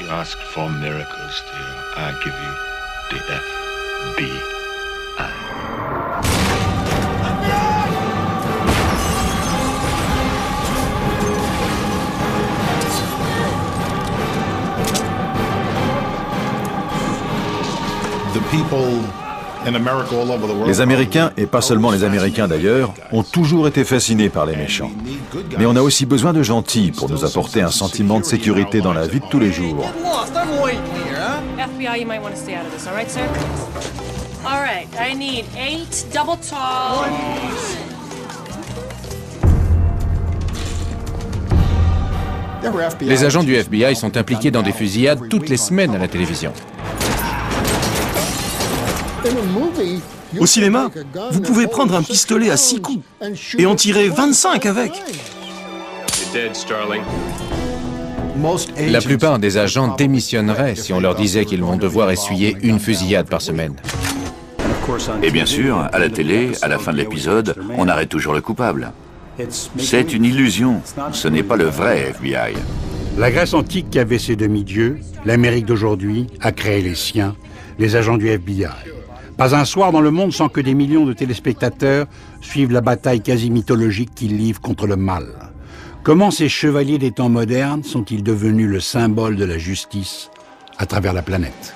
You ask for miracles, dear. I give you the FBI. Les Américains, et pas seulement les Américains d'ailleurs, ont toujours été fascinés par les méchants. Mais on a aussi besoin de gentils pour nous apporter un sentiment de sécurité dans la vie de tous les jours. FBI, you might want to stay out of this, all right, sir? All right, I need 8 double tall. Les agents du FBI sont impliqués dans des fusillades toutes les semaines à la télévision. Au cinéma, vous pouvez prendre un pistolet à 6 coups et en tirer 25 avec. La plupart des agents démissionneraient si on leur disait qu'ils vont devoir essuyer une fusillade par semaine. Et bien sûr, à la télé, à la fin de l'épisode, on arrête toujours le coupable. C'est une illusion, ce n'est pas le vrai FBI. La Grèce antique qui avait ses demi-dieux, l'Amérique d'aujourd'hui a créé les siens, les agents du FBI. Pas un soir dans le monde sans que des millions de téléspectateurs suivent la bataille quasi mythologique qu'ils livrent contre le mal. Comment ces chevaliers des temps modernes sont-ils devenus le symbole de la justice à travers la planète ?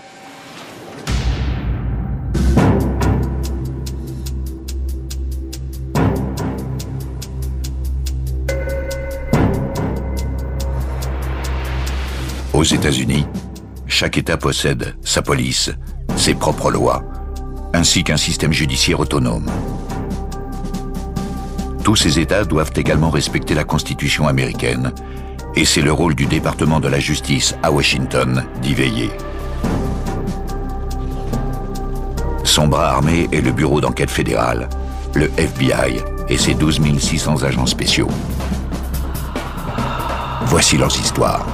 Aux États-Unis, chaque État possède sa police, ses propres lois, ainsi qu'un système judiciaire autonome. Tous ces États doivent également respecter la Constitution américaine, et c'est le rôle du département de la justice à Washington d'y veiller. Son bras armé est le Bureau d'enquête fédérale, le FBI, et ses 12 600 agents spéciaux. Voici leurs histoires.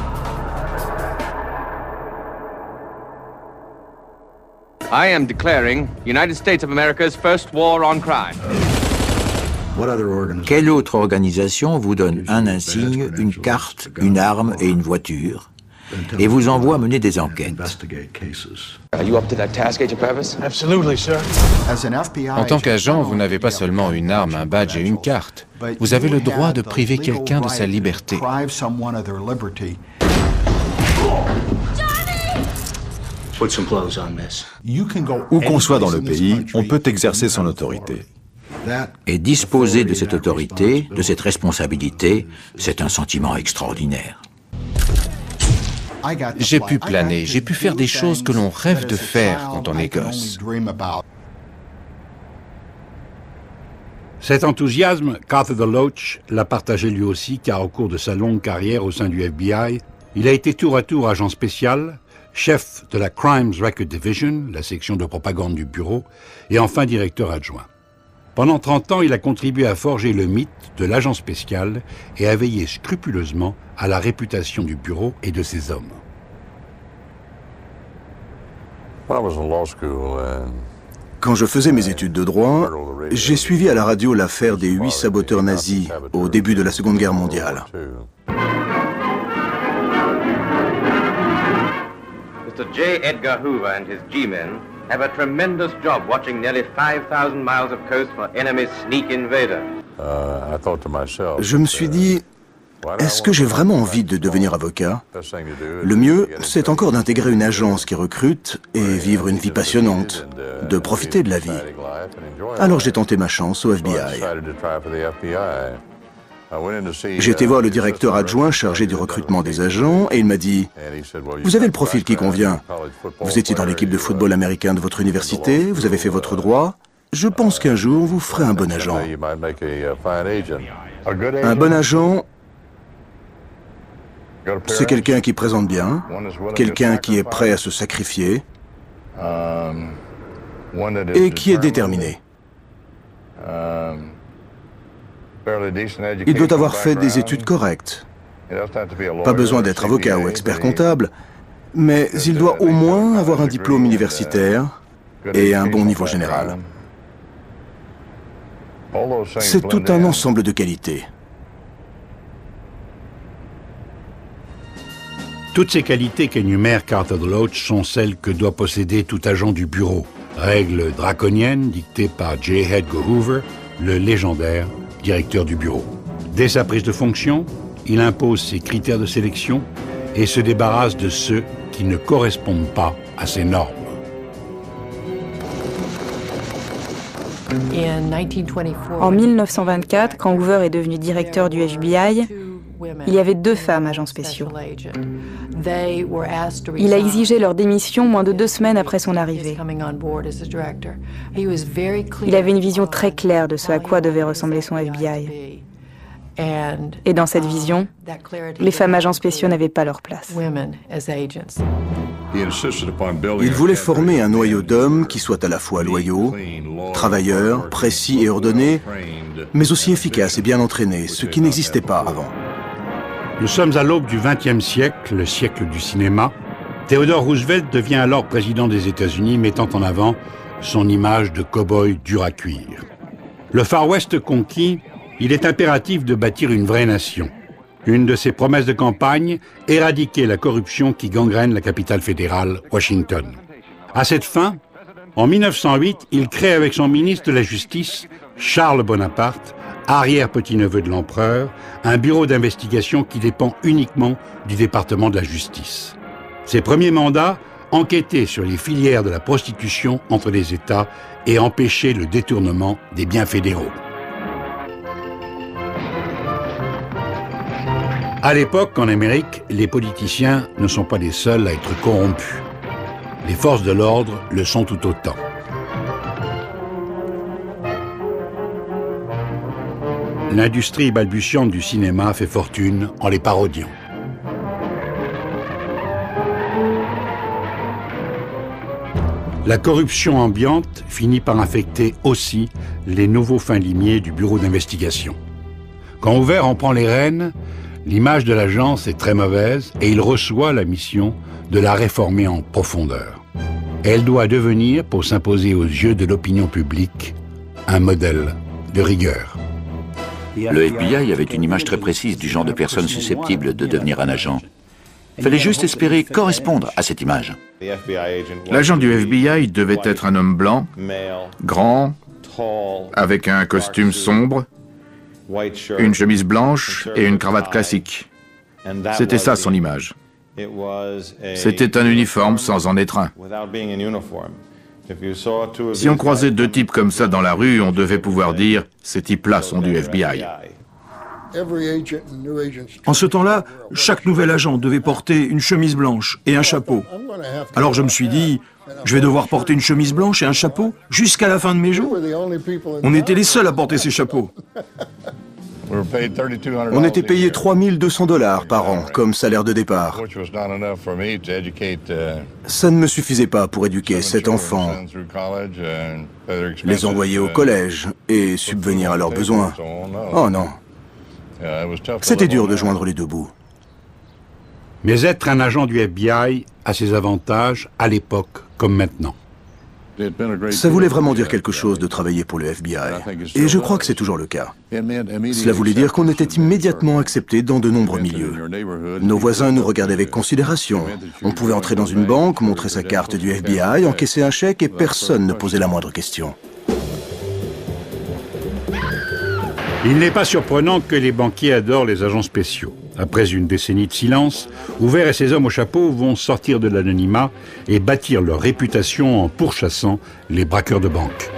I am declaring United States of America's first war on crime. Quelle autre organisation vous donne un insigne, une carte, une arme et une voiture et vous envoie mener des enquêtes? Are you up to that task, Agent Purvis? Absolutely, sir. En tant qu'agent, vous n'avez pas seulement une arme, un badge et une carte. Vous avez le droit de priver quelqu'un de sa liberté. Où qu'on soit dans le pays, on peut exercer son autorité. Et disposer de cette autorité, de cette responsabilité, c'est un sentiment extraordinaire. J'ai pu planer, j'ai pu faire des choses que l'on rêve de faire quand on est gosse. Cet enthousiasme, Carter DeLoach l'a partagé lui aussi, car au cours de sa longue carrière au sein du FBI, il a été tour à tour agent spécial, chef de la Crimes Record Division, la section de propagande du bureau, et enfin directeur adjoint. Pendant 30 ans, il a contribué à forger le mythe de l'agent spécial et à veiller scrupuleusement à la réputation du bureau et de ses hommes. Quand je faisais mes études de droit, j'ai suivi à la radio l'affaire des 8 saboteurs nazis au début de la Seconde Guerre mondiale. Mr. J. Edgar Hoover and his G-men have a tremendous job watching nearly 5,000 miles of coast for enemy sneak invaders. Je me suis dit, est-ce que j'ai vraiment envie de devenir avocat? Le mieux, c'est encore d'intégrer une agence qui recrute et vivre une vie passionnante, de profiter de la vie. Alors j'ai tenté ma chance au FBI. J'ai été voir le directeur adjoint chargé du recrutement des agents et il m'a dit « Vous avez le profil qui convient. Vous étiez dans l'équipe de football américain de votre université, vous avez fait votre droit. Je pense qu'un jour, vous ferez un bon agent. » Un bon agent, c'est quelqu'un qui présente bien, quelqu'un qui est prêt à se sacrifier et qui est déterminé. Il doit avoir fait des études correctes. Pas besoin d'être avocat ou expert comptable, mais il doit au moins avoir un diplôme universitaire et un bon niveau général. C'est tout un ensemble de qualités. Toutes ces qualités qu'énumère Carter Loach sont celles que doit posséder tout agent du bureau. Règles draconiennes dictées par J. Edgar Hoover, le légendaire directeur du bureau. Dès sa prise de fonction, il impose ses critères de sélection et se débarrasse de ceux qui ne correspondent pas à ces normes. En 1924, quand Hoover est devenu directeur du FBI, il y avait 2 femmes agents spéciaux. Il a exigé leur démission moins de 2 semaines après son arrivée. Il avait une vision très claire de ce à quoi devait ressembler son FBI. Et dans cette vision, les femmes agents spéciaux n'avaient pas leur place. Il voulait former un noyau d'hommes qui soit à la fois loyaux, travailleurs, précis et ordonnés, mais aussi efficaces et bien entraînés, ce qui n'existait pas avant. Nous sommes à l'aube du XXe siècle, le siècle du cinéma. Theodore Roosevelt devient alors président des États-Unis, mettant en avant son image de cow-boy dur à cuire. Le Far West conquis, il est impératif de bâtir une vraie nation. Une de ses promesses de campagne, éradiquer la corruption qui gangrène la capitale fédérale, Washington. À cette fin, en 1908, il crée avec son ministre de la Justice, Charles Bonaparte, arrière-petit-neveu de l'empereur, un bureau d'investigation qui dépend uniquement du département de la justice. Ses premiers mandats, enquêter sur les filières de la prostitution entre les États et empêcher le détournement des biens fédéraux. À l'époque, en Amérique, les politiciens ne sont pas les seuls à être corrompus. Les forces de l'ordre le sont tout autant. L'industrie balbutiante du cinéma fait fortune en les parodiant. La corruption ambiante finit par infecter aussi les nouveaux fins limiers du bureau d'investigation. Quand Hoover en prend les rênes, l'image de l'agence est très mauvaise et il reçoit la mission de la réformer en profondeur. Elle doit devenir, pour s'imposer aux yeux de l'opinion publique, un modèle de rigueur. Le FBI avait une image très précise du genre de personne susceptible de devenir un agent. Il fallait juste espérer correspondre à cette image. L'agent du FBI devait être un homme blanc, grand, avec un costume sombre, une chemise blanche et une cravate classique. C'était ça son image. C'était un uniforme sans en être un. Si on croisait 2 types comme ça dans la rue, on devait pouvoir dire « ces types-là sont du FBI ». En ce temps-là, chaque nouvel agent devait porter une chemise blanche et un chapeau. Alors je me suis dit, je vais devoir porter une chemise blanche et un chapeau jusqu'à la fin de mes jours. On était les seuls à porter ces chapeaux. On était payé $3200 par an comme salaire de départ. Ça ne me suffisait pas pour éduquer 7 enfants, les envoyer au collège et subvenir à leurs besoins. Oh non. C'était dur de joindre les 2 bouts. Mais être un agent du FBI a ses avantages à l'époque comme maintenant. Ça voulait vraiment dire quelque chose de travailler pour le FBI, et je crois que c'est toujours le cas. Cela voulait dire qu'on était immédiatement accepté dans de nombreux milieux. Nos voisins nous regardaient avec considération. On pouvait entrer dans une banque, montrer sa carte du FBI, encaisser un chèque et personne ne posait la moindre question. Il n'est pas surprenant que les banquiers adorent les agents spéciaux. Après une décennie de silence, Hoover et ses hommes au chapeau vont sortir de l'anonymat et bâtir leur réputation en pourchassant les braqueurs de banque.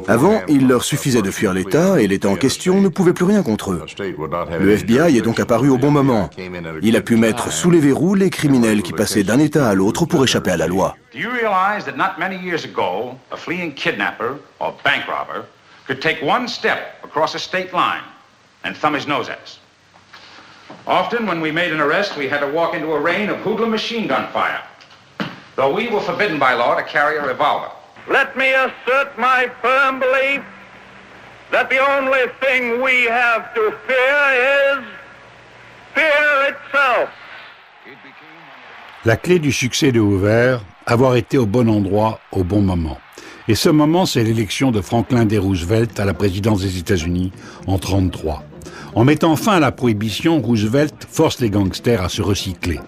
Avant, il leur suffisait de fuir l'État et l'État en question ne pouvait plus rien contre eux. Le FBI est donc apparu au bon moment. Il a pu mettre sous les verrous les criminels qui passaient d'un État à l'autre pour échapper à la loi. Could take one step across a state line and thumb his nose at us. Often, when we made an arrest, we had to walk into a rain of hoodlum machine gun fire, though we were forbidden by law to carry a revolver. Let me assert my firm belief that the only thing we have to fear is fear itself. La clé du succès de Hoover, avoir été au bon endroit au bon moment. Et ce moment, c'est l'élection de Franklin D. Roosevelt à la présidence des États-Unis en 1933. En mettant fin à la prohibition, Roosevelt force les gangsters à se recycler.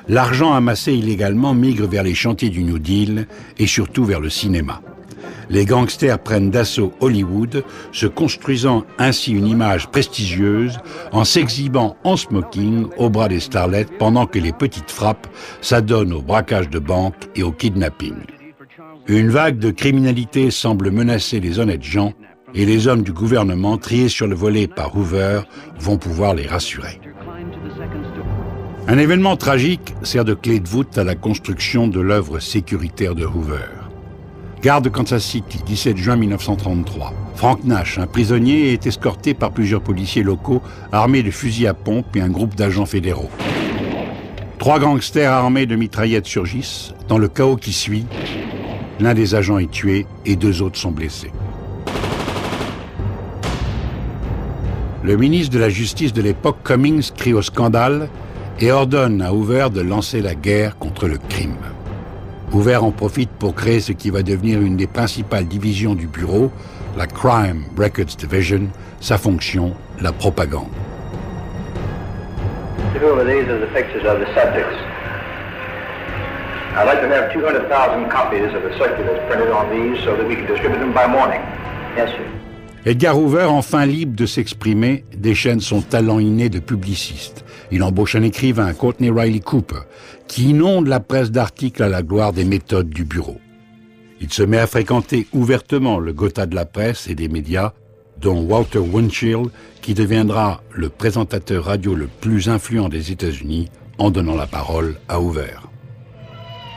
L'argent amassé illégalement migre vers les chantiers du New Deal et surtout vers le cinéma. Les gangsters prennent d'assaut Hollywood, se construisant ainsi une image prestigieuse en s'exhibant en smoking au bras des starlets pendant que les petites frappes s'adonnent au braquage de banques et au kidnapping. Une vague de criminalité semble menacer les honnêtes gens et les hommes du gouvernement triés sur le volet par Hoover vont pouvoir les rassurer. Un événement tragique sert de clé de voûte à la construction de l'œuvre sécuritaire de Hoover. Gare de Kansas City, 17 juin 1933. Frank Nash, un prisonnier, est escorté par plusieurs policiers locaux armés de fusils à pompe et un groupe d'agents fédéraux. 3 gangsters armés de mitraillettes surgissent. Dans le chaos qui suit, l'un des agents est tué et 2 autres sont blessés. Le ministre de la Justice de l'époque, Cummings, crie au scandale et ordonne à Hoover de lancer la guerre contre le crime. Hoover en profite pour créer ce qui va devenir une des principales divisions du bureau, la Crime Records Division, sa fonction, la propagande. These are the pictures of the subjects. I'd like to have 200,000 copies of the circulars printed on these so that we can distribute them by morning. Yes, sir. Edgar Hoover, enfin libre de s'exprimer, déchaîne son talent inné de publiciste. Il embauche un écrivain, Courtney Riley Cooper, qui inonde la presse d'articles à la gloire des méthodes du bureau. Il se met à fréquenter ouvertement le Gotha de la presse et des médias, dont Walter Winchell, qui deviendra le présentateur radio le plus influent des États-Unis en donnant la parole à Hoover.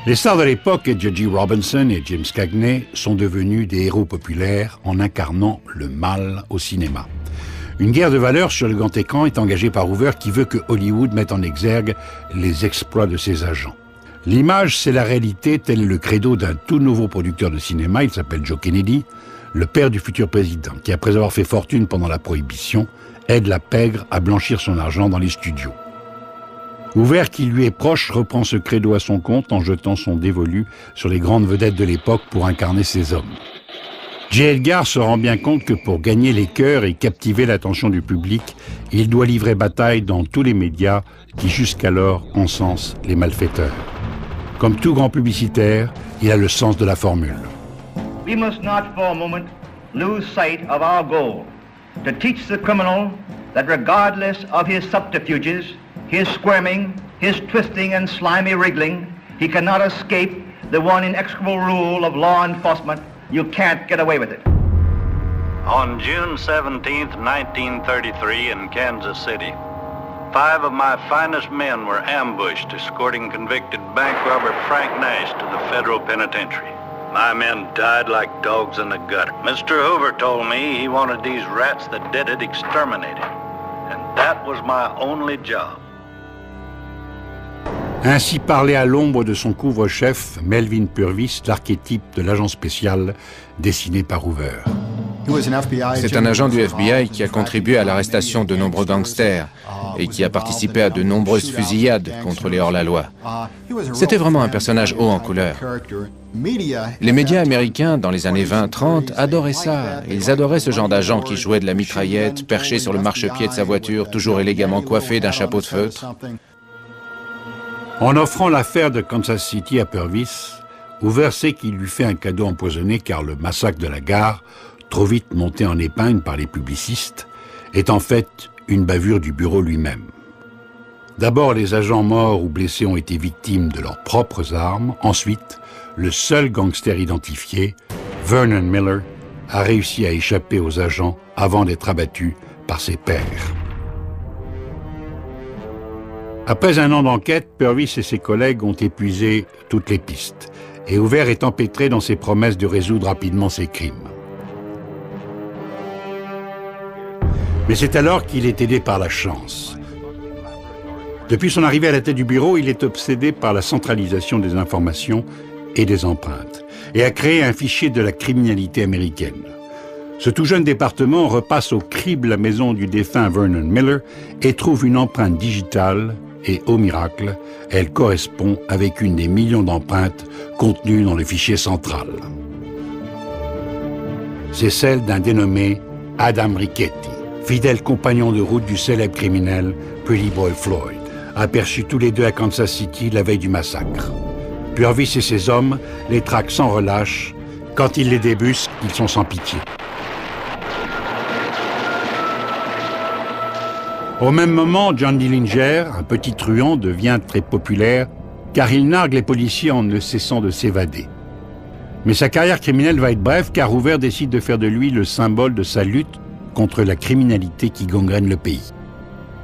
Les stars de l'époque, Judge Robinson et James Cagney, sont devenus des héros populaires en incarnant le mal au cinéma. Une guerre de valeurs sur le grand écran est engagée par Hoover qui veut que Hollywood mette en exergue les exploits de ses agents. L'image, c'est la réalité, tel est le credo d'un tout nouveau producteur de cinéma, il s'appelle Joe Kennedy, le père du futur président, qui après avoir fait fortune pendant la Prohibition, aide la pègre à blanchir son argent dans les studios. Hoover, qui lui est proche, reprend ce credo à son compte en jetant son dévolu sur les grandes vedettes de l'époque pour incarner ses hommes. J. Edgar se rend bien compte que pour gagner les cœurs et captiver l'attention du public, il doit livrer bataille dans tous les médias qui jusqu'alors encensent les malfaiteurs. Comme tout grand publicitaire, il a le sens de la formule. We must not for a moment lose sight of our goal, to teach the criminal that regardless of his subterfuges, his squirming, his twisting and slimy wriggling, he cannot escape the one inexorable rule of law enforcement. You can't get away with it. On June 17th, 1933 in Kansas City, 5 of my finest men were ambushed escorting convicted bank robber Frank Nash to the federal penitentiary. My men died like dogs in the gutter. Mr. Hoover told me he wanted these rats that did it exterminated. And that was my only job. Ainsi parlait à l'ombre de son couvre-chef, Melvin Purvis, l'archétype de l'agent spécial dessiné par Hoover. C'est un agent du FBI qui a contribué à l'arrestation de nombreux gangsters et qui a participé à de nombreuses fusillades contre les hors-la-loi. C'était vraiment un personnage haut en couleur. Les médias américains, dans les années 20-30, adoraient ça. Ils adoraient ce genre d'agent qui jouait de la mitraillette, perché sur le marchepied de sa voiture, toujours élégamment coiffé d'un chapeau de feutre. En offrant l'affaire de Kansas City à Purvis, Hoover sait qu'il lui fait un cadeau empoisonné car le massacre de la gare, trop vite monté en épingle par les publicistes, est en fait une bavure du bureau lui-même. D'abord, les agents morts ou blessés ont été victimes de leurs propres armes. Ensuite, le seul gangster identifié, Vernon Miller, a réussi à échapper aux agents avant d'être abattu par ses pairs. Après un an d'enquête, Purvis et ses collègues ont épuisé toutes les pistes et Hoover est empêtré dans ses promesses de résoudre rapidement ses crimes. Mais c'est alors qu'il est aidé par la chance. Depuis son arrivée à la tête du bureau, il est obsédé par la centralisation des informations et des empreintes et a créé un fichier de la criminalité américaine. Ce tout jeune département repasse au crible la maison du défunt Vernon Miller et trouve une empreinte digitale et, au miracle, elle correspond avec une des millions d'empreintes contenues dans le fichier central. C'est celle d'un dénommé Adam Richetti, fidèle compagnon de route du célèbre criminel Pretty Boy Floyd, aperçus tous les deux à Kansas City la veille du massacre. Purvis et ses hommes les traquent sans relâche. Quand ils les débusquent, ils sont sans pitié. Au même moment, John Dillinger, un petit truand, devient très populaire car il nargue les policiers en ne cessant de s'évader. Mais sa carrière criminelle va être brève car Hoover décide de faire de lui le symbole de sa lutte contre la criminalité qui gangrène le pays.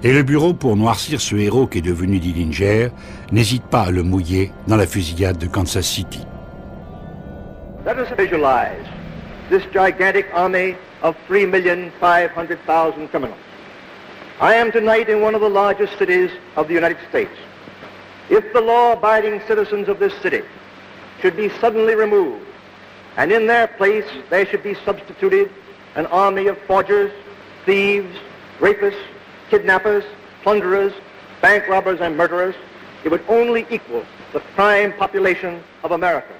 Et le bureau, pour noircir ce héros qui est devenu Dillinger, n'hésite pas à le mouiller dans la fusillade de Kansas City. Let us visualize this gigantic army of 3,500,000 criminals. I am tonight in one of the largest cities of the United States. If the law-abiding citizens of this city should be suddenly removed, and in their place there should be substituted an army of forgers, thieves, rapists, kidnappers, plunderers, bank robbers and murderers, it would only equal the crime population of America.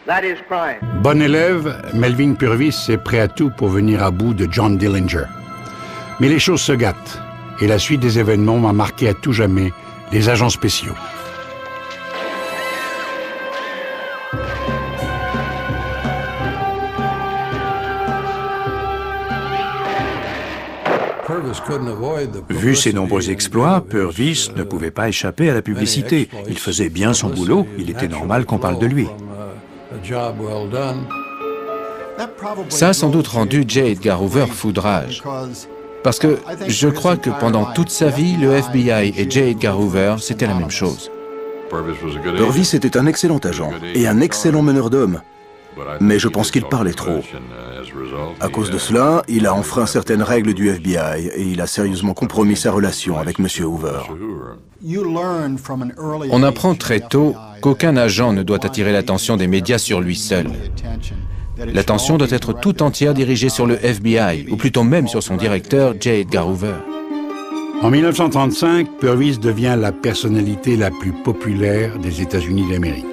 That is crime. Bon élève, Melvin Purvis est prêt à tout pour venir à bout de John Dillinger. Mais les choses se gâtent, et la suite des événements va marquer à tout jamais les agents spéciaux. Vu ses nombreux exploits, Purvis ne pouvait pas échapper à la publicité. Il faisait bien son boulot, il était normal qu'on parle de lui. Ça a sans doute rendu J. Edgar Hoover fou de rage. Parce que je crois que pendant toute sa vie, le FBI et J. Edgar Hoover, c'était la même chose. Purvis était un excellent agent et un excellent meneur d'hommes. Mais je pense qu'il parlait trop. À cause de cela, il a enfreint certaines règles du FBI et il a sérieusement compromis sa relation avec M. Hoover. On apprend très tôt qu'aucun agent ne doit attirer l'attention des médias sur lui seul. L'attention doit être tout entière dirigée sur le FBI, ou plutôt même sur son directeur, J. Edgar Hoover. En 1935, Purvis devient la personnalité la plus populaire des États-Unis d'Amérique.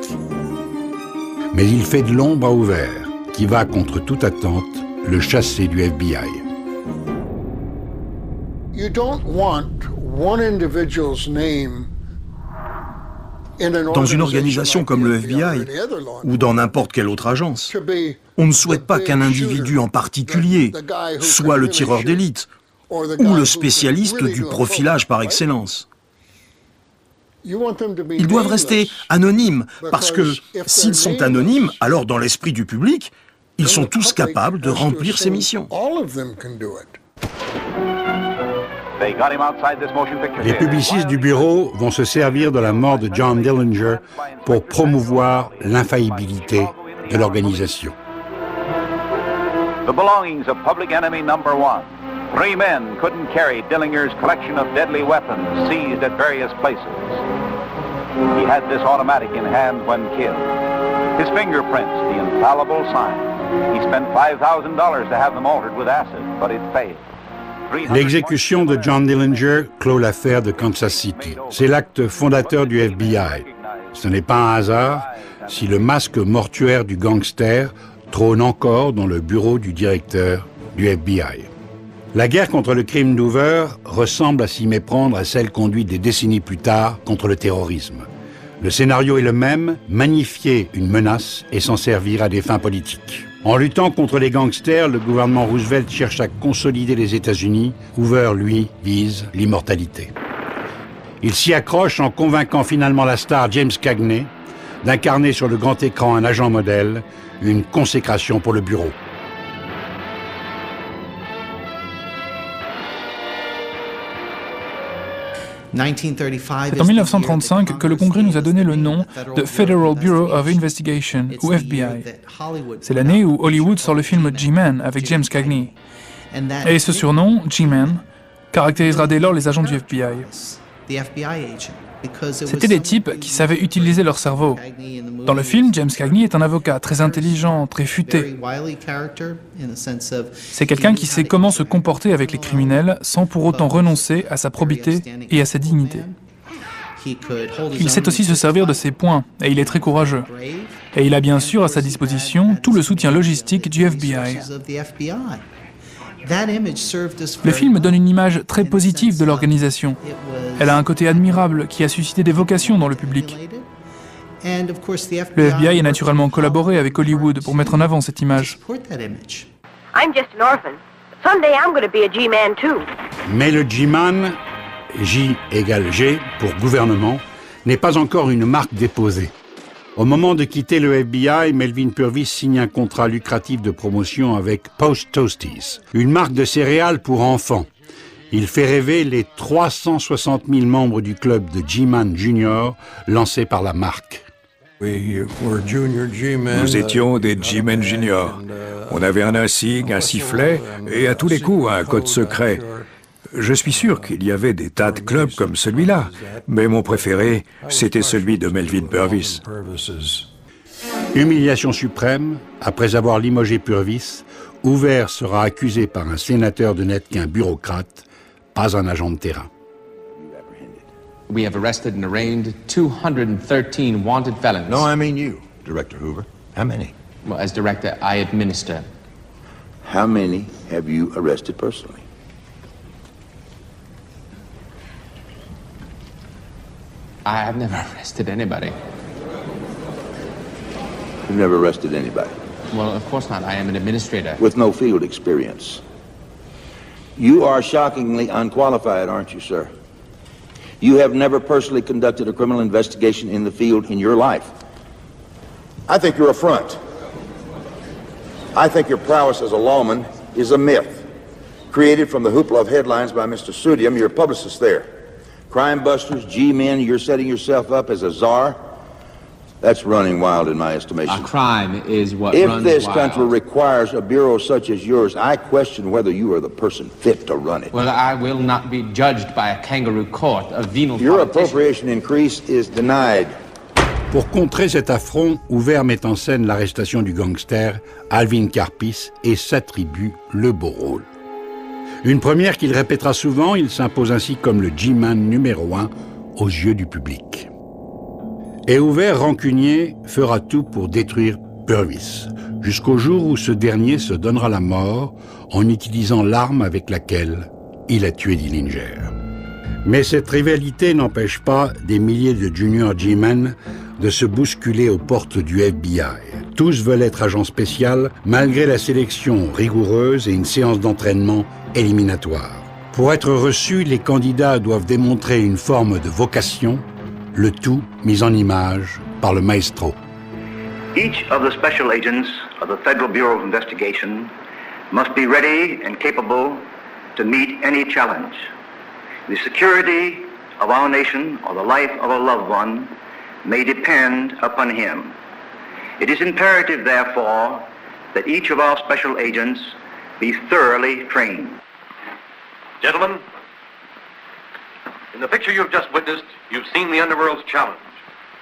Mais il fait de l'ombre à Hoover, qui va, contre toute attente, le chasser du FBI. Dans une organisation comme le FBI, ou dans n'importe quelle autre agence, on ne souhaite pas qu'un individu en particulier soit le tireur d'élite, ou le spécialiste du profilage par excellence. Ils doivent rester anonymes, parce que s'ils sont anonymes, alors dans l'esprit du public, ils sont tous capables de remplir ces missions. Les publicistes du bureau vont se servir de la mort de John Dillinger pour promouvoir l'infaillibilité de l'organisation. The belongings of public enemy number one. 3 men couldn't carry Dillinger's collection of deadly weapons seized at various places. He had this automatic in hand when killed. His fingerprints, the infallible sign. He spent $5,000 to have them altered with acid, but it failed. L'exécution de John Dillinger clôt l'affaire de Kansas City. C'est l'acte fondateur du FBI. Ce n'est pas un hasard si le masque mortuaire du gangster trône encore dans le bureau du directeur du FBI. La guerre contre le crime d'Hoover ressemble à s'y méprendre à celle conduite des décennies plus tard contre le terrorisme. Le scénario est le même, magnifier une menace et s'en servir à des fins politiques. En luttant contre les gangsters, le gouvernement Roosevelt cherche à consolider les États-Unis. Hoover, lui, vise l'immortalité. Il s'y accroche en convainquant finalement la star James Cagney d'incarner sur le grand écran un agent modèle, une consécration pour le bureau. C'est en 1935 que le Congrès nous a donné le nom de Federal Bureau of Investigation, ou FBI. C'est l'année où Hollywood sort le film G-Man avec James Cagney. Et ce surnom, G-Man, caractérisera dès lors les agents du FBI. C'étaient des types qui savaient utiliser leur cerveau. Dans le film, James Cagney est un avocat très intelligent, très futé. C'est quelqu'un qui sait comment se comporter avec les criminels sans pour autant renoncer à sa probité et à sa dignité. Il sait aussi se servir de ses poings, et il est très courageux. Et il a bien sûr à sa disposition tout le soutien logistique du FBI. Le film donne une image très positive de l'organisation. Elle a un côté admirable qui a suscité des vocations dans le public. Le FBI a naturellement collaboré avec Hollywood pour mettre en avant cette image. I'm just an orphan. Someday I'm going to be a G-man too. Mais le G-man, J égale G pour gouvernement, n'est pas encore une marque déposée. Au moment de quitter le FBI, Melvin Purvis signe un contrat lucratif de promotion avec Post Toasties, une marque de céréales pour enfants. Il fait rêver les 360 000 membres du club de G-Man Junior lancé par la marque. Nous étions des G-Men Junior. On avait un insigne, un sifflet et à tous les coups un code secret. Je suis sûr qu'il y avait des tas de clubs comme celui-là, mais mon préféré, c'était celui de Melvin Purvis. Humiliation suprême, après avoir limogé Purvis, Hoover sera accusé par un sénateur de n'être qu'un bureaucrate, pas un agent de terrain. We have arrested and arraigned 213 wanted felons. No, I mean you, Director Hoover. How many? Well, as director, I administer. How many have you arrested personally? I have never arrested anybody. You've never arrested anybody? Well, of course not. I am an administrator. With no field experience. You are shockingly unqualified, aren't you, sir? You have never personally conducted a criminal investigation in the field in your life. I think you're a front. I think your prowess as a lawman is a myth, created from the hoopla of headlines by Mr. Sudium, your publicist there. Crime busters, G-men, you're setting yourself up as a czar. That's running wild in my estimation. A crime is what if runs this wild. country requires a bureau such as yours, I question whether you are the person fit to run it. Well, I will not be judged by a kangaroo court of venal Your politicians. appropriation increase is denied. Pour contrer cet affront, Hoover met en scène l'arrestation du gangster Alvin Karpis et s'attribue le beau rôle. Une première qu'il répétera souvent, il s'impose ainsi comme le G-Man numéro 1 aux yeux du public. Et Hoover, rancunier, fera tout pour détruire Purvis, jusqu'au jour où ce dernier se donnera la mort en utilisant l'arme avec laquelle il a tué Dillinger. Mais cette rivalité n'empêche pas des milliers de junior G-men de se bousculer aux portes du FBI. Tous veulent être agents spéciaux malgré la sélection rigoureuse et une séance d'entraînement éliminatoire. Pour être reçus, les candidats doivent démontrer une forme de vocation, le tout mis en image par le maestro. Each of the special agents of the Federal Bureau of Investigation must be ready and capable to meet any challenge. The security of our nation or the life of a loved one may depend upon him. It is imperative, therefore, that each of our special agents be thoroughly trained. Gentlemen, in the picture you've just witnessed, you've seen the underworld's challenge,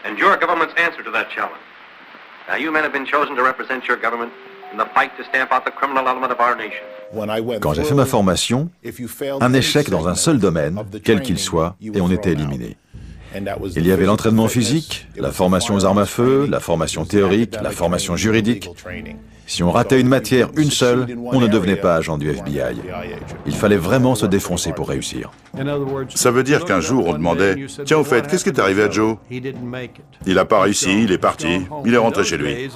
and your government's answer to that challenge. Now, you men have been chosen to represent your government in the fight to stamp out the criminal element of our nation. Quand j'ai fait ma formation, un échec dans un seul domaine, quel qu'il soit, et on était éliminé. Il y avait l'entraînement physique, la formation aux armes à feu, la formation théorique, la formation juridique. Si on ratait une matière, une seule, on ne devenait pas agent du FBI. Il fallait vraiment se défoncer pour réussir. Ça veut dire qu'un jour, on demandait « Tiens, au fait, qu'est-ce qui est arrivé à Joe ?» Il n'a pas réussi, il est parti, il est rentré chez lui.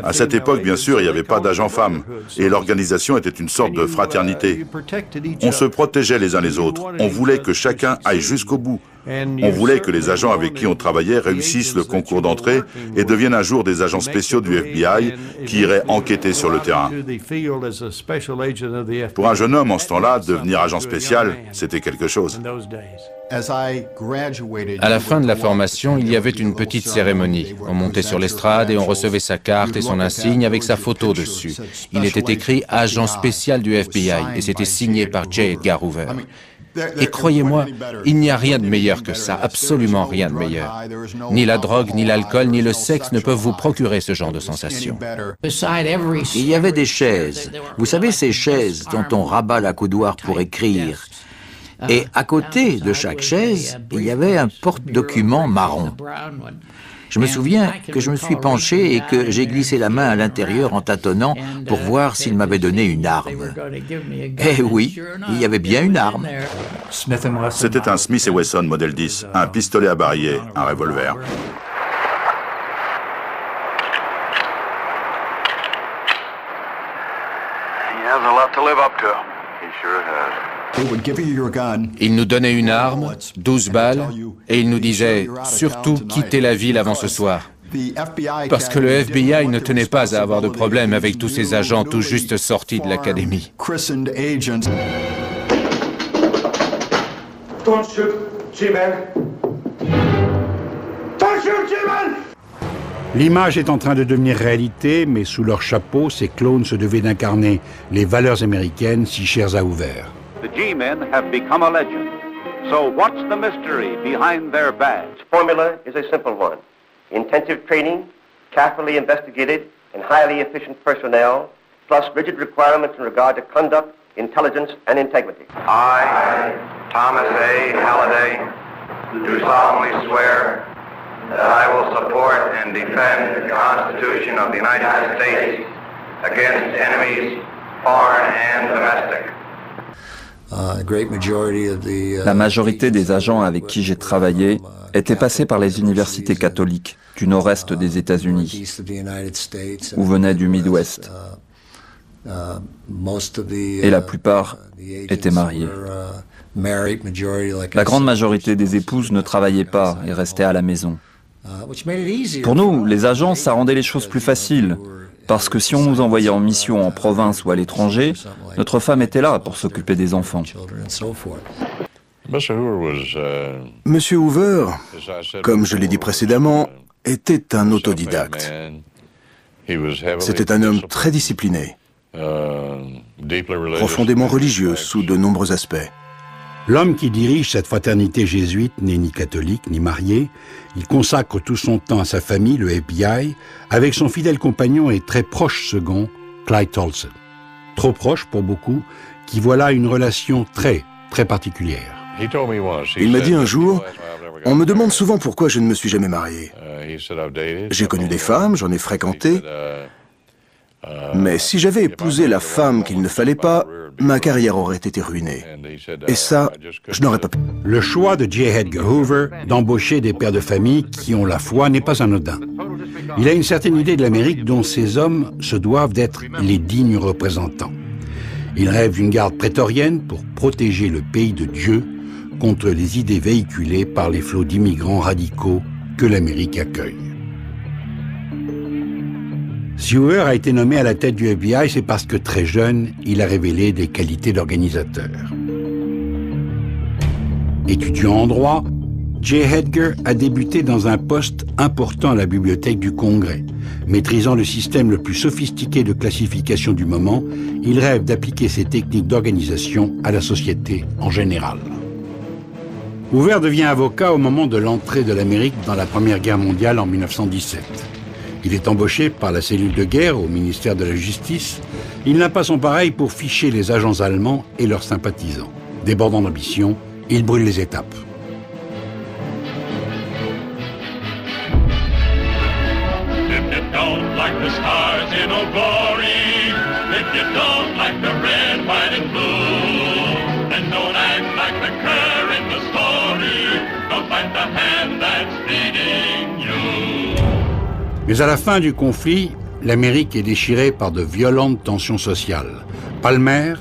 À cette époque, bien sûr, il n'y avait pas d'agent femme, et l'organisation était une sorte de fraternité. On se protégeait les uns les autres, on voulait que chacun aille jusqu'au bout. On voulait que les agents avec qui on travaillait réussissent le concours d'entrée et deviennent un jour des agents spéciaux du FBI qui iraient enquêter sur le terrain. Pour un jeune homme en ce temps-là, devenir agent spécial, c'était quelque chose. À la fin de la formation, il y avait une petite cérémonie. On montait sur l'estrade et on recevait sa carte et son insigne avec sa photo dessus. Il était écrit « Agent spécial du FBI » et c'était signé par J. Edgar Hoover. Et croyez-moi, il n'y a rien de meilleur que ça, absolument rien de meilleur. Ni la drogue, ni l'alcool, ni le sexe ne peuvent vous procurer ce genre de sensation. Il y avait des chaises. Vous savez, ces chaises dont on rabat la coudoir pour écrire. Et à côté de chaque chaise, il y avait un porte-document marron. Je me souviens que je me suis penché et que j'ai glissé la main à l'intérieur en tâtonnant pour voir s'il m'avait donné une arme. Eh oui, il y avait bien une arme. C'était un Smith & Wesson modèle 10, un pistolet à barillet, un revolver. Il nous donnait une arme, 12 balles, et il nous disait « Surtout quittez la ville avant ce soir ». Parce que le FBI ne tenait pas à avoir de problème avec tous ces agents tout juste sortis de l'académie. Don't shoot, G-Man. Don't shoot, G-Man. L'image est en train de devenir réalité, mais sous leur chapeau, ces clones se devaient d'incarner les valeurs américaines si chères à Hoover. The G-men have become a legend. So what's the mystery behind their badge? The formula is a simple one. Intensive training, carefully investigated, and highly efficient personnel, plus rigid requirements in regard to conduct, intelligence, and integrity. I, Thomas A. Halliday, do solemnly swear that I will support and defend the Constitution of the United States against enemies, foreign and domestic. La majorité des agents avec qui j'ai travaillé étaient passés par les universités catholiques du nord-est des États-Unis ou venaient du Midwest. Et la plupart étaient mariés. La grande majorité des épouses ne travaillaient pas et restaient à la maison. Pour nous, les agents, ça rendait les choses plus faciles. Parce que si on nous envoyait en mission en province ou à l'étranger, notre femme était là pour s'occuper des enfants. Monsieur Hoover, comme je l'ai dit précédemment, était un autodidacte. C'était un homme très discipliné, profondément religieux sous de nombreux aspects. L'homme qui dirige cette fraternité jésuite n'est ni catholique ni marié. Il consacre tout son temps à sa famille, le FBI, avec son fidèle compagnon et très proche second, Clyde Tolson. Trop proche pour beaucoup, qui voient là une relation très, très particulière. Il m'a dit un jour, on me demande souvent pourquoi je ne me suis jamais marié. J'ai connu des femmes, j'en ai fréquenté, mais si j'avais épousé la femme qu'il ne fallait pas, ma carrière aurait été ruinée. Et ça, je n'aurais pas pu. Le choix de J. Edgar Hoover d'embaucher des pères de famille qui ont la foi n'est pas anodin. Il a une certaine idée de l'Amérique dont ces hommes se doivent d'être les dignes représentants. Il rêve d'une garde prétorienne pour protéger le pays de Dieu contre les idées véhiculées par les flots d'immigrants radicaux que l'Amérique accueille. Si Hoover a été nommé à la tête du FBI, c'est parce que très jeune, il a révélé des qualités d'organisateur. Étudiant en droit, J. Edgar a débuté dans un poste important à la bibliothèque du Congrès. Maîtrisant le système le plus sophistiqué de classification du moment, il rêve d'appliquer ces techniques d'organisation à la société en général. Hoover devient avocat au moment de l'entrée de l'Amérique dans la Première Guerre mondiale en 1917. Il est embauché par la cellule de guerre au ministère de la Justice. Il n'a pas son pareil pour ficher les agents allemands et leurs sympathisants. Débordant d'ambition, il brûle les étapes. Mais à la fin du conflit, l'Amérique est déchirée par de violentes tensions sociales. Palmer,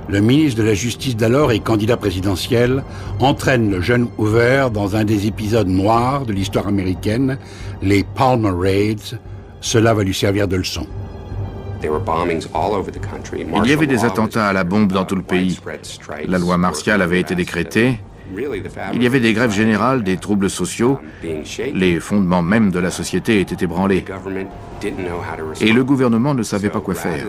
le ministre de la Justice d'alors et candidat présidentiel, entraîne le jeune Hoover dans un des épisodes noirs de l'histoire américaine, les Palmer Raids. Cela va lui servir de leçon. Il y avait des attentats à la bombe dans tout le pays. La loi martiale avait été décrétée. Il y avait des grèves générales, des troubles sociaux. Les fondements même de la société étaient ébranlés. Et le gouvernement ne savait pas quoi faire.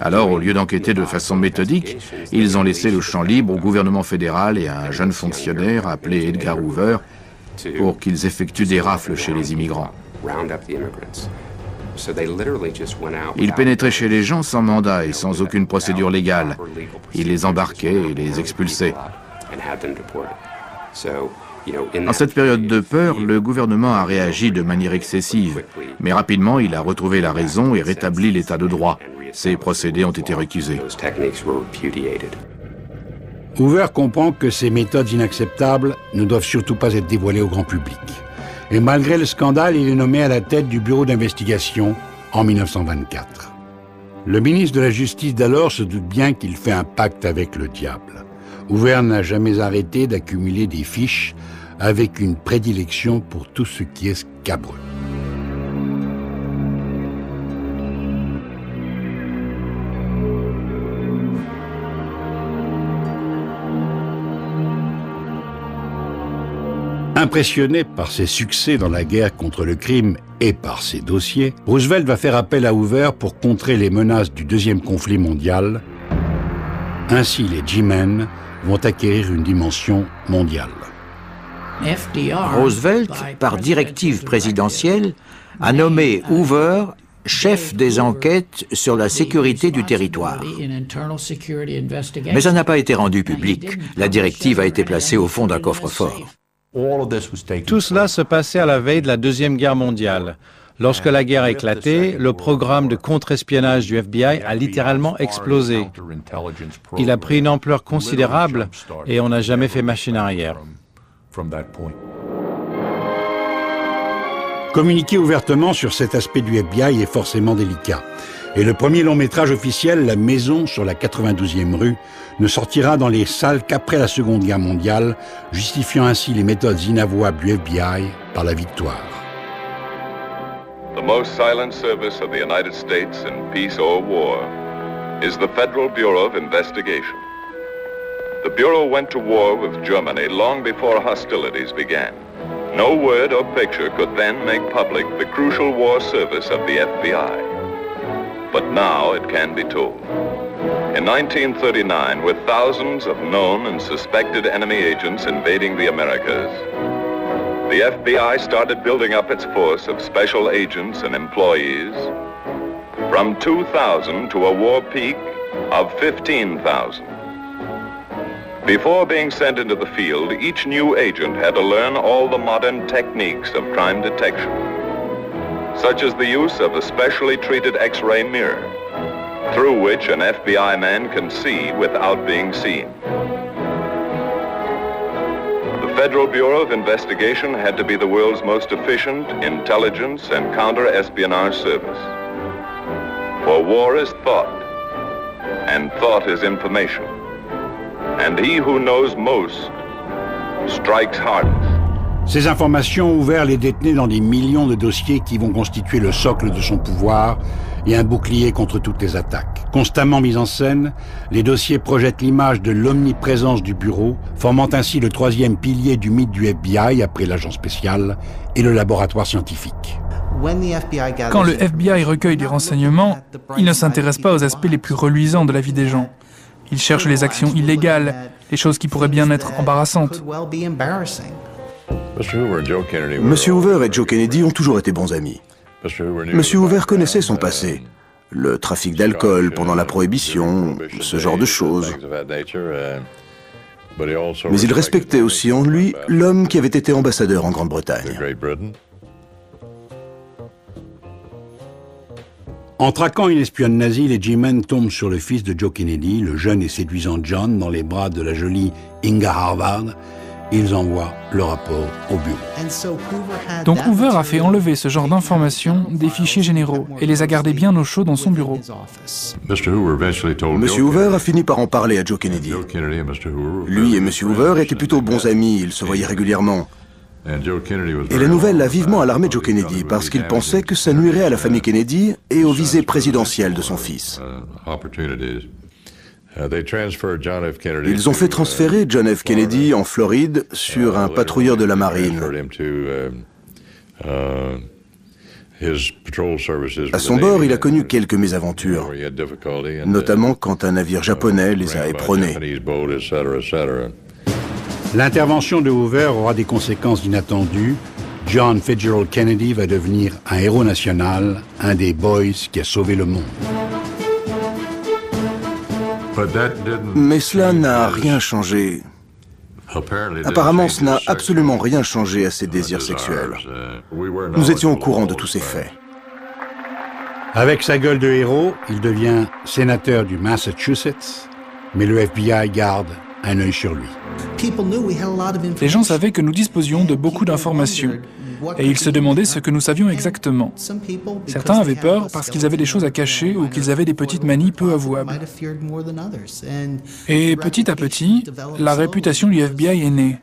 Alors, au lieu d'enquêter de façon méthodique, ils ont laissé le champ libre au gouvernement fédéral et à un jeune fonctionnaire appelé Edgar Hoover pour qu'ils effectuent des rafles chez les immigrants. Ils pénétraient chez les gens sans mandat et sans aucune procédure légale. Ils les embarquaient et les expulsaient. En cette période de peur, le gouvernement a réagi de manière excessive, mais rapidement il a retrouvé la raison et rétabli l'état de droit. Ces procédés ont été récusés. Hoover comprend que ces méthodes inacceptables ne doivent surtout pas être dévoilées au grand public. Et malgré le scandale, il est nommé à la tête du bureau d'investigation en 1924. Le ministre de la Justice d'alors se doute bien qu'il fait un pacte avec le diable. Hoover n'a jamais arrêté d'accumuler des fiches avec une prédilection pour tout ce qui est scabreux. Impressionné par ses succès dans la guerre contre le crime et par ses dossiers, Roosevelt va faire appel à Hoover pour contrer les menaces du deuxième conflit mondial. Ainsi, les G-Men vont acquérir une dimension mondiale. Roosevelt, par directive présidentielle, a nommé Hoover chef des enquêtes sur la sécurité du territoire. Mais ça n'a pas été rendu public. La directive a été placée au fond d'un coffre-fort. Tout cela se passait à la veille de la Deuxième Guerre mondiale. Lorsque la guerre a éclaté, le programme de contre-espionnage du FBI a littéralement explosé. Il a pris une ampleur considérable et on n'a jamais fait machine arrière. Communiquer ouvertement sur cet aspect du FBI est forcément délicat. Et le premier long-métrage officiel, La Maison sur la 92e rue, ne sortira dans les salles qu'après la Seconde Guerre mondiale, justifiant ainsi les méthodes inavouables du FBI par la victoire. The most silent service of the United States in peace or war is the Federal Bureau of Investigation. The Bureau went to war with Germany long before hostilities began. No word or picture could then make public the crucial war service of the FBI. But now it can be told. In 1939, with thousands of known and suspected enemy agents invading the Americas, the FBI started building up its force of special agents and employees from 2,000 to a war peak of 15,000. Before being sent into the field, each new agent had to learn all the modern techniques of crime detection, such as the use of a specially treated X-ray mirror, through which an FBI man can see without being seen. The Federal Bureau of Investigation had to be the world's most efficient intelligence and counter-espionage service. For war is thought, and thought is information. And he who knows most strikes hardest. Ces informations ouvertes les détenaient dans des millions de dossiers qui vont constituer le socle de son pouvoir et un bouclier contre toutes les attaques. Constamment mis en scène, les dossiers projettent l'image de l'omniprésence du bureau, formant ainsi le troisième pilier du mythe du FBI après l'agent spécial et le laboratoire scientifique. Quand le FBI recueille des renseignements, il ne s'intéresse pas aux aspects les plus reluisants de la vie des gens. Il cherche les actions illégales, les choses qui pourraient bien être embarrassantes. Monsieur Hoover et Joe Kennedy ont toujours été bons amis. Monsieur Hoover connaissait son passé, le trafic d'alcool pendant la Prohibition, ce genre de choses. Mais il respectait aussi en lui l'homme qui avait été ambassadeur en Grande-Bretagne. En traquant une espionne nazie, les G-Men tombent sur le fils de Joe Kennedy, le jeune et séduisant John, dans les bras de la jolie Inga Harvard. Ils envoient le rapport au bureau. Donc Hoover a fait enlever ce genre d'informations des fichiers généraux et les a gardés bien au chaud dans son bureau. Monsieur Hoover a fini par en parler à Joe Kennedy. Lui et Monsieur Hoover étaient plutôt bons amis, ils se voyaient régulièrement. Et la nouvelle a vivement alarmé Joe Kennedy parce qu'il pensait que ça nuirait à la famille Kennedy et aux visées présidentielles de son fils. Ils ont fait transférer John F. Kennedy en Floride sur un patrouilleur de la marine. À son bord, il a connu quelques mésaventures, notamment quand un navire japonais les a éperonnés. L'intervention de Hoover aura des conséquences inattendues. John Fitzgerald Kennedy va devenir un héros national, un des boys qui a sauvé le monde. Mais cela n'a rien changé Apparemment, ce n'a absolument rien changé à ses désirs sexuels. Nous étions au courant de tous ces faits. Avec sa gueule de héros, il devient sénateur du Massachusetts, mais le FBI garde un œil sur lui. Les gens savaient que nous disposions de beaucoup d'informations, et ils se demandaient ce que nous savions exactement. Certains avaient peur parce qu'ils avaient des choses à cacher ou qu'ils avaient des petites manies peu avouables. Et petit à petit, la réputation du FBI est née.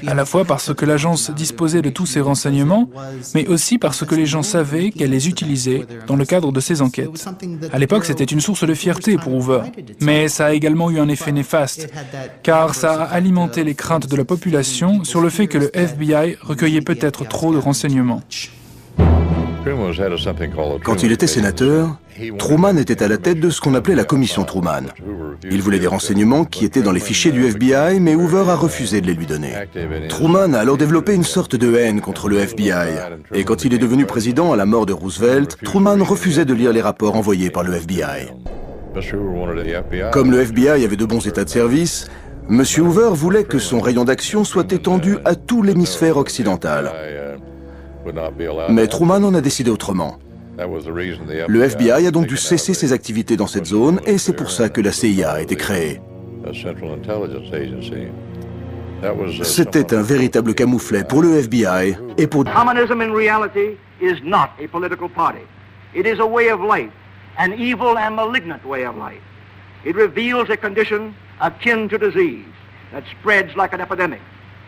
À la fois parce que l'agence disposait de tous ces renseignements, mais aussi parce que les gens savaient qu'elle les utilisait dans le cadre de ses enquêtes. À l'époque, c'était une source de fierté pour Hoover, mais ça a également eu un effet néfaste, car ça a alimenté les craintes de la population sur le fait que le FBI recueillait peut-être trop de renseignements. Quand il était sénateur, Truman était à la tête de ce qu'on appelait la commission Truman. Il voulait des renseignements qui étaient dans les fichiers du FBI, mais Hoover a refusé de les lui donner. Truman a alors développé une sorte de haine contre le FBI. Et quand il est devenu président à la mort de Roosevelt, Truman refusait de lire les rapports envoyés par le FBI. Comme le FBI avait de bons états de service, M. Hoover voulait que son rayon d'action soit étendu à tout l'hémisphère occidental. Mais Truman en a décidé autrement. Le FBI a donc dû cesser ses activités dans cette zone et c'est pour ça que la CIA a été créée. C'était un véritable camouflet pour le FBI et pour... Communism in reality is not a political party. It is a way of life, an evil and malignant way of life. It reveals a condition akin to disease that spreads like an epidemic.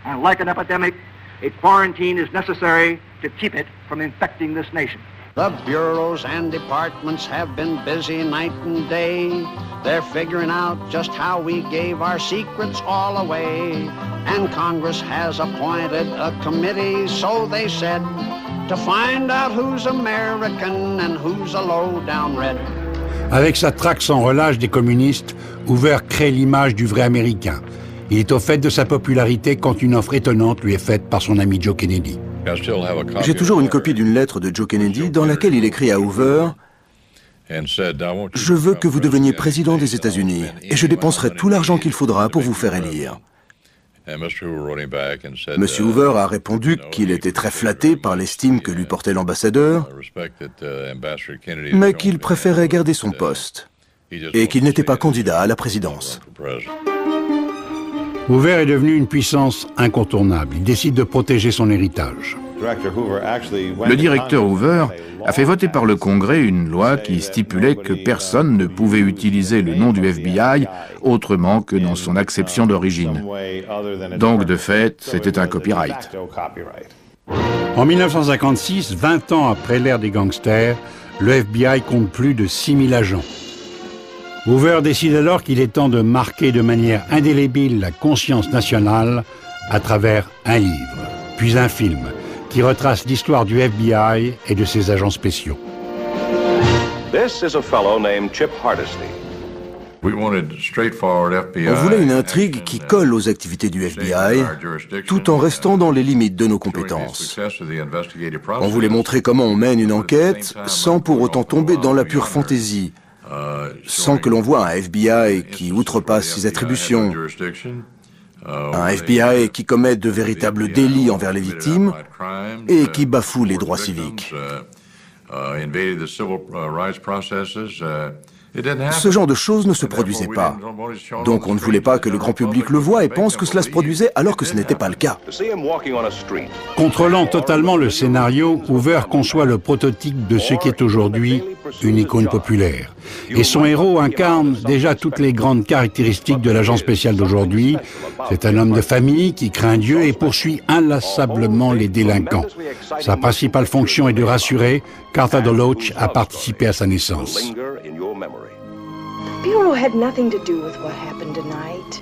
And like an epidemic, a quarantine is necessary to keep it from infecting this nation. The bureaus and departments have been busy night and day. They're figuring out just how we gave our secrets all away. And Congress has appointed a committee, so they said, to find out who's American and who's a low-down red. Avec sa traque sans relâche des communistes, Hoover crée l'image du vrai Américain. Il est au fait de sa popularité quand une offre étonnante lui est faite par son ami Joe Kennedy. J'ai toujours une copie d'une lettre de Joe Kennedy dans laquelle il écrit à Hoover « Je veux que vous deveniez président des États-Unis et je dépenserai tout l'argent qu'il faudra pour vous faire élire. » M. Hoover a répondu qu'il était très flatté par l'estime que lui portait l'ambassadeur, mais qu'il préférait garder son poste et qu'il n'était pas candidat à la présidence. Hoover est devenu une puissance incontournable. Il décide de protéger son héritage. Le directeur Hoover a fait voter par le Congrès une loi qui stipulait que personne ne pouvait utiliser le nom du FBI autrement que dans son acception d'origine. Donc, de fait, c'était un copyright. En 1956, 20 ans après l'ère des gangsters, le FBI compte plus de 6000 agents. Hoover décide alors qu'il est temps de marquer de manière indélébile la conscience nationale à travers un livre, puis un film, qui retrace l'histoire du FBI et de ses agents spéciaux. This is a fellow named Chip Hardesty. On voulait une intrigue qui colle aux activités du FBI, tout en restant dans les limites de nos compétences. On voulait montrer comment on mène une enquête sans pour autant tomber dans la pure fantaisie, sans que l'on voie un FBI qui outrepasse ses attributions, un FBI qui commet de véritables délits envers les victimes et qui bafoue les droits civiques. Ce genre de choses ne se produisait pas. Donc on ne voulait pas que le grand public le voie et pense que cela se produisait alors que ce n'était pas le cas. Contrôlant totalement le scénario, Hoover conçoit le prototype de ce qui est aujourd'hui une icône populaire. Et son héros incarne déjà toutes les grandes caractéristiques de l'agent spécial d'aujourd'hui. C'est un homme de famille qui craint Dieu et poursuit inlassablement les délinquants. Sa principale fonction est de rassurer. Cartha DeLoach a participé à sa naissance. Bureau had nothing to do with what happened tonight.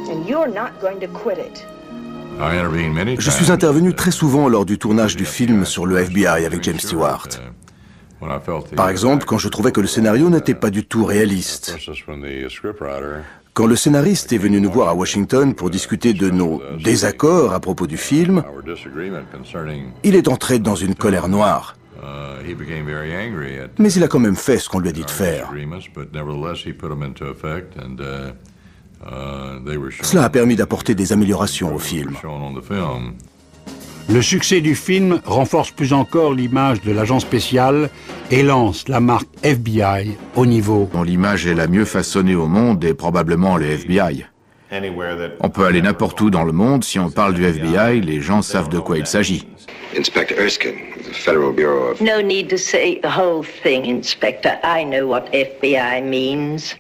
And you're not going to quit it. Je suis intervenu très souvent lors du tournage du film sur le FBI avec James Stewart. Par exemple, quand je trouvais que le scénario n'était pas du tout réaliste. Quand le scénariste est venu nous voir à Washington pour discuter de nos désaccords à propos du film, il est entré dans une colère noire. Mais il a quand même fait ce qu'on lui a dit de faire. Cela a permis d'apporter des améliorations au film. Le succès du film renforce plus encore l'image de l'agent spécial et lance la marque FBI au niveau dont l'image est la mieux façonnée au monde est probablement le FBI. On peut aller n'importe où dans le monde, si on parle du FBI, les gens savent de quoi il s'agit. Inspector Erskine, the Federal Bureau of... No need to say the whole thing, Inspector. I know what FBI means.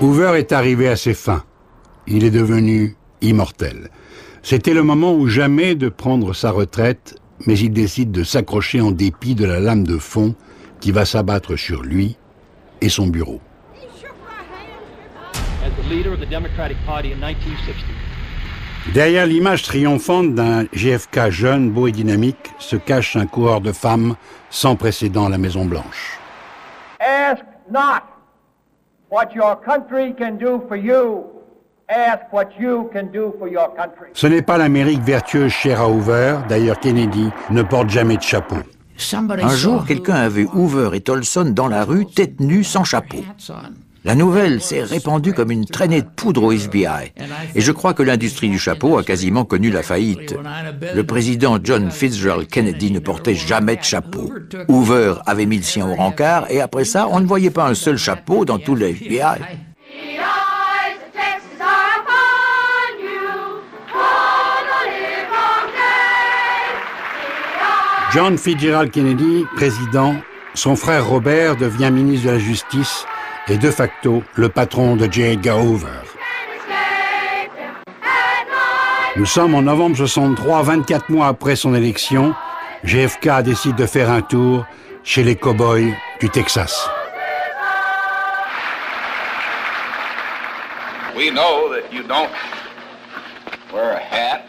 Hoover est arrivé à ses fins. Il est devenu immortel. C'était le moment ou jamais de prendre sa retraite, mais il décide de s'accrocher en dépit de la lame de fond qui va s'abattre sur lui et son bureau. Derrière l'image triomphante d'un JFK jeune, beau et dynamique, se cache un coureur de femmes sans précédent à la Maison-Blanche. Ask not what your country can do for you. Ask what you can do for your country. Ce n'est pas l'Amérique vertueuse chère à Hoover, d'ailleurs Kennedy ne porte jamais de chapeau. Un jour, quelqu'un a vu Hoover et Tolson dans la rue, tête nue, sans chapeau. La nouvelle s'est répandue comme une traînée de poudre au FBI. Et je crois que l'industrie du chapeau a quasiment connu la faillite. Le président John Fitzgerald Kennedy ne portait jamais de chapeau. Hoover avait mis le sien au rencard et après ça, on ne voyait pas un seul chapeau dans tout le FBI. John Fitzgerald Kennedy, président, son frère Robert devient ministre de la Justice et de facto le patron de J. Edgar Hoover. Nous sommes en novembre 63, 24 mois après son élection. JFK décide de faire un tour chez les cow-boys du Texas. We know that you don't wear a hat.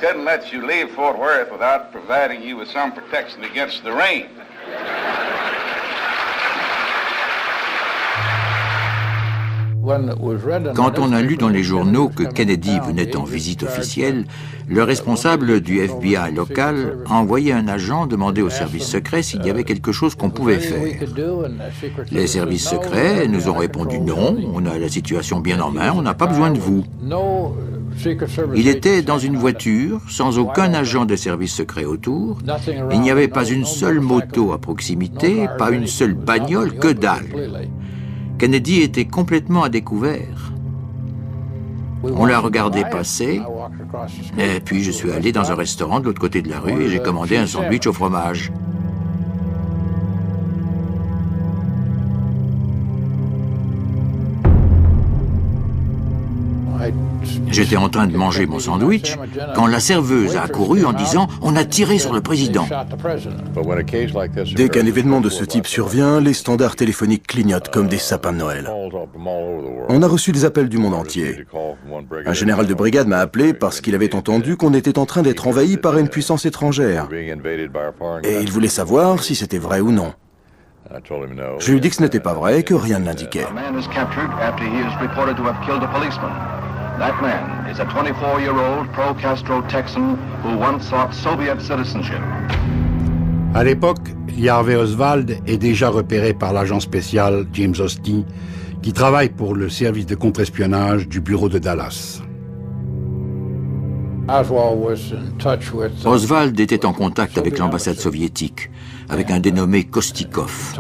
We couldn't let you leave Fort Worth without providing you with some protection against the rain. Quand on a lu dans les journaux que Kennedy venait en visite officielle, le responsable du FBI local a envoyé un agent demander aux services secrets s'il y avait quelque chose qu'on pouvait faire. Les services secrets nous ont répondu non, on a la situation bien en main, on n'a pas besoin de vous. Il était dans une voiture, sans aucun agent de service secret autour. Il n'y avait pas une seule moto à proximité, pas une seule bagnole, que dalle. Kennedy était complètement à découvert. On l'a regardé passer, et puis je suis allé dans un restaurant de l'autre côté de la rue et j'ai commandé un sandwich au fromage. J'étais en train de manger mon sandwich quand la serveuse a accouru en disant « On a tiré sur le président ». Dès qu'un événement de ce type survient, les standards téléphoniques clignotent comme des sapins de Noël. On a reçu des appels du monde entier. Un général de brigade m'a appelé parce qu'il avait entendu qu'on était en train d'être envahi par une puissance étrangère. Et il voulait savoir si c'était vrai ou non. Je lui ai dit que ce n'était pas vrai et que rien ne l'indiquait. That man is a 24-year-old pro-Castro Texan who once sought Soviet citizenship. À l'époque, Lee Harvey Oswald est déjà repéré par l'agent spécial James Hosty, qui travaille pour le service de contre-espionnage du bureau de Dallas. Oswald était en contact avec l'ambassade soviétique, avec un dénommé Kostikov.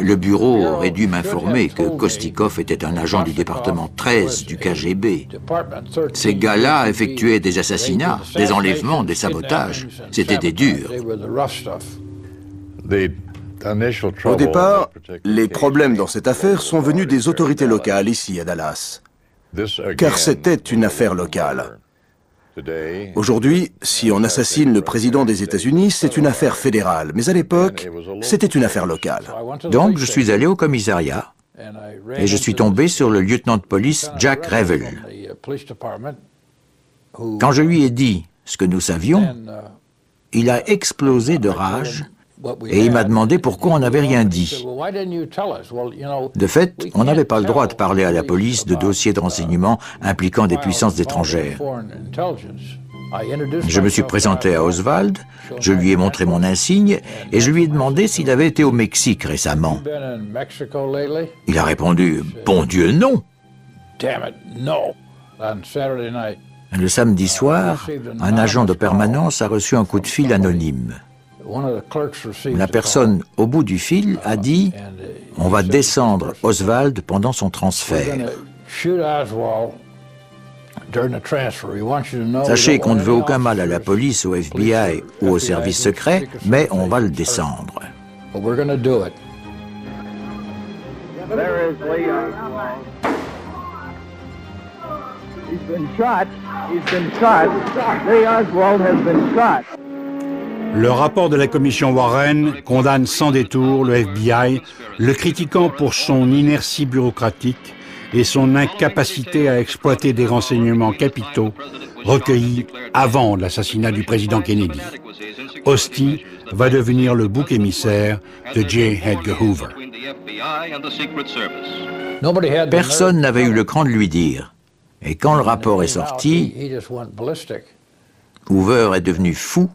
Le bureau aurait dû m'informer que Kostikov était un agent du département 13 du KGB. Ces gars-là effectuaient des assassinats, des enlèvements, des sabotages. C'était des durs. Au départ, les problèmes dans cette affaire sont venus des autorités locales ici à Dallas. Car c'était une affaire locale. Aujourd'hui, si on assassine le président des États-Unis, c'est une affaire fédérale. Mais à l'époque, c'était une affaire locale. Donc, je suis allé au commissariat et je suis tombé sur le lieutenant de police Jack Revel. Quand je lui ai dit ce que nous savions, il a explosé de rage et il m'a demandé pourquoi on n'avait rien dit. De fait, on n'avait pas le droit de parler à la police de dossiers de renseignement impliquant des puissances étrangères. Je me suis présenté à Oswald, je lui ai montré mon insigne et je lui ai demandé s'il avait été au Mexique récemment. Il a répondu « Bon Dieu, non !» Le samedi soir, un agent de permanence a reçu un coup de fil anonyme. La personne au bout du fil a dit « On va descendre Oswald pendant son transfert. Sachez qu'on ne veut aucun mal à la police, au FBI ou au service secret, mais on va le descendre. » Le rapport de la commission Warren condamne sans détour le FBI, le critiquant pour son inertie bureaucratique et son incapacité à exploiter des renseignements capitaux recueillis avant l'assassinat du président Kennedy. Hosty va devenir le bouc émissaire de J. Edgar Hoover. Personne n'avait eu le cran de lui dire. Et quand le rapport est sorti, Hoover est devenu fou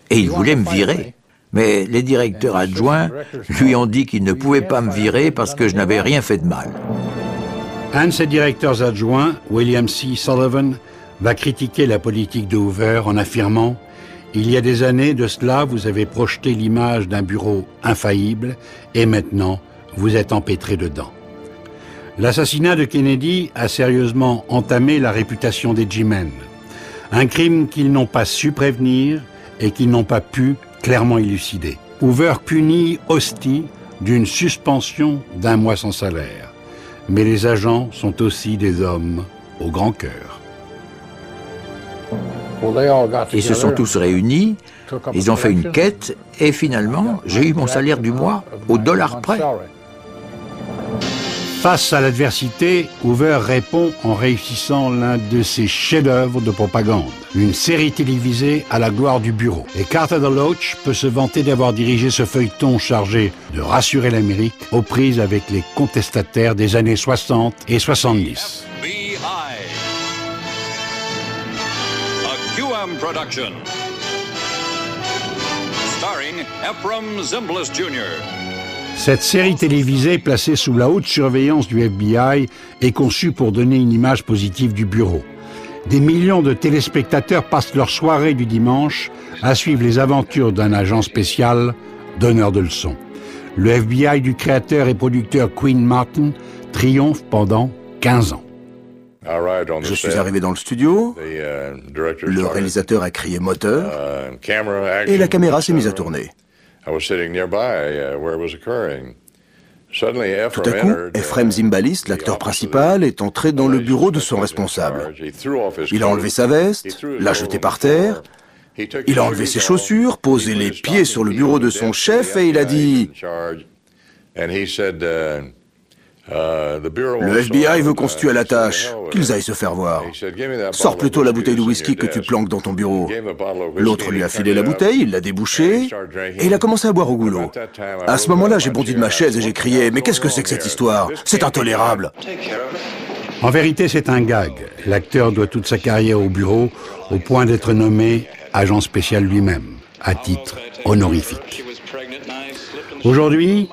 et il voulait me virer. Mais les directeurs adjoints lui ont dit qu'ils ne pouvaient pas me virer parce que je n'avais rien fait de mal. Un de ses directeurs adjoints, William C. Sullivan, va critiquer la politique de Hoover en affirmant « Il y a des années de cela, vous avez projeté l'image d'un bureau infaillible et maintenant, vous êtes empêtré dedans. » L'assassinat de Kennedy a sérieusement entamé la réputation des G-Men. Un crime qu'ils n'ont pas su prévenir et qu'ils n'ont pas pu clairement élucider. Hoover punit Hosty d'une suspension d'1 mois sans salaire. Mais les agents sont aussi des hommes au grand cœur. Ils se sont tous réunis, ils ont fait une quête et finalement, j'ai eu mon salaire du mois au dollar près. Face à l'adversité, Hoover répond en réussissant l'un de ses chefs-d'œuvre de propagande, une série télévisée à la gloire du bureau. Et Carter DeLoach peut se vanter d'avoir dirigé ce feuilleton chargé de rassurer l'Amérique aux prises avec les contestataires des années 60 et 70. FBI. A QM production. Starring Ephraim Zimbalist Jr. Cette série télévisée placée sous la haute surveillance du FBI est conçue pour donner une image positive du bureau. Des millions de téléspectateurs passent leur soirée du dimanche à suivre les aventures d'un agent spécial donneur de leçons. Le FBI du créateur et producteur Quinn Martin triomphe pendant 15 ans. Je suis arrivé dans le studio, le réalisateur a crié moteur et la caméra s'est mise à tourner. Tout à coup, Ephraim Zimbalist, l'acteur principal, est entré dans le bureau de son responsable. Il a enlevé sa veste, l'a jetée par terre, il a enlevé ses chaussures, posé les pieds sur le bureau de son chef et il a dit le FBI veut qu'on se tue à la tâche, qu'ils aillent se faire voir. Sors plutôt la bouteille de whisky que tu planques dans ton bureau. L'autre lui a filé la bouteille, il l'a débouchée, et il a commencé à boire au goulot. À ce moment-là, j'ai bondi de ma chaise et j'ai crié « Mais qu'est-ce que c'est que cette histoire? C'est intolérable !» En vérité, c'est un gag. L'acteur doit toute sa carrière au bureau, au point d'être nommé agent spécial lui-même, à titre honorifique. Aujourd'hui,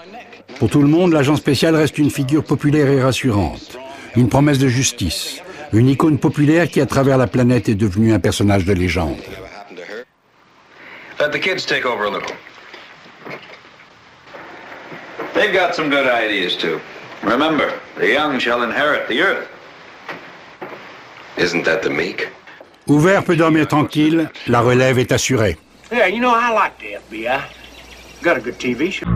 pour tout le monde, l'agent spécial reste une figure populaire et rassurante, une promesse de justice, une icône populaire qui, à travers la planète, est devenue un personnage de légende. Let the kids take over a little. They've got some good ideas too. Remember, the young shall inherit the earth. Isn't that the meek? Hoover peut dormir tranquille, la relève est assurée. Yeah, you know, I like the FBI. Got a good TV show.